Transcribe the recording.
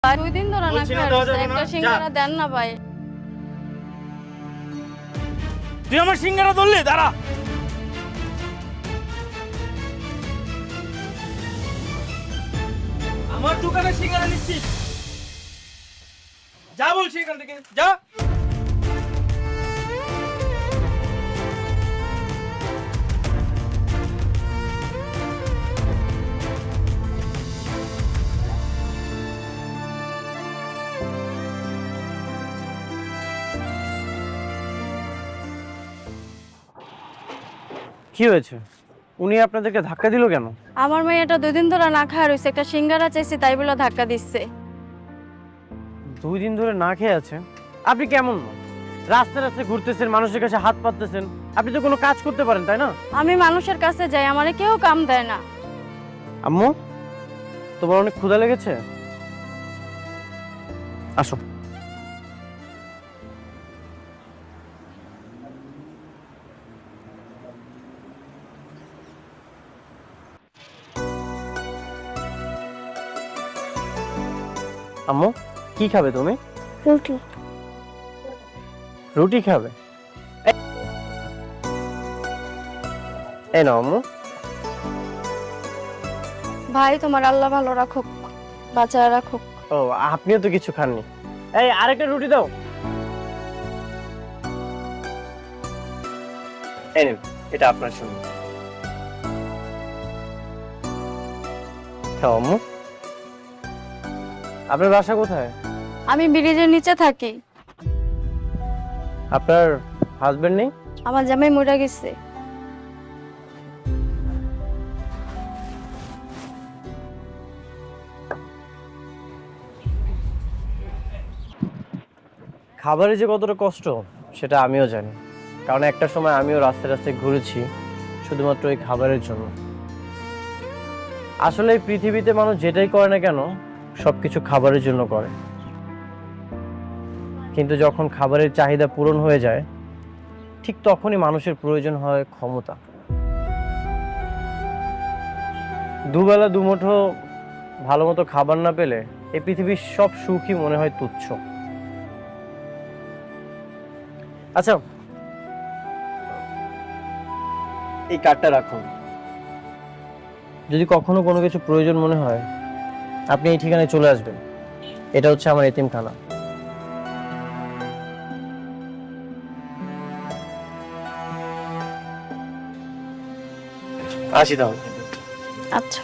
2 দিন ধরে না খাই একটা সিঙ্গারা দেন না ভাই। তুই আমার সিঙ্গারা ধরলি, দাঁড়া। আমার দোকানে সিঙ্গারা নিচ্ছিস? যা বলছি এখান থেকে, যা। কি হয়েছে? উনি আপনাদেরকে ধাক্কা দিল কেন? আমার মেয়েটা 2 দিন ধরে না খায় রইছে, একটা সিঙ্গারা চাইছে তাই বলে ধাক্কা দিচ্ছে। 2 দিন ধরে না খেয়ে আছে? আপনি কেমন? রাস্তায় রাস্তায় ঘুরতেছেন, মানুষের কাছে হাত পাততেছেন, আপনি তো কোনো কাজ করতে পারেন, তাই না? আমি মানুষের কাছে যাই, আমারে কেউ কাম দেয় না। আম্মু, তোমার অনেক ক্ষুধা লেগেছে? আসো। আম্মু, কি খাবে তুমি? রুটি। রুটি খাবে? এই নাও আম্মু। ভাই তোমার আল্লাহ ভালো রাখুক, বাঁচায় রাখুক। ও, আপনিও তো কিছু খাননি। এই, আরেকটা রুটি দাও। এই নিন, এটা আপনার জন্য। খাও আম্মু। আপনার বাসা কোথায়? আমি ব্রিজের নিচে থাকি। আপনার হাজবেন্ড নেই? আমার জামাই মরে গেছে। খাবারে যে কতটা কষ্ট সেটা আমিও জানি, কারণ একটা সময় আমিও রাস্তায় রাস্তায় ঘুরেছি শুধুমাত্র এই খাবারের জন্য। আসলে এই পৃথিবীতে মানুষ যেটাই করে না কেন সবকিছু খাবারের জন্য করে, কিন্তু যখন খাবারের চাহিদা পূরণ হয়ে যায় ঠিক তখনই মানুষের প্রয়োজন হয় ক্ষমতা। দুবেলা দুমুঠো ভালো মতো খাবার না পেলে এই পৃথিবীর সব সুখই মনে হয় তুচ্ছ। আচ্ছা, এই কার্ডটা রাখুন। যদি কখনো কোনো কিছু প্রয়োজন মনে হয় আপনি এই ঠিকানায় চলে আসবেন। এটা হচ্ছে আমার এতিমখানা। আসি তাহলে। আচ্ছা।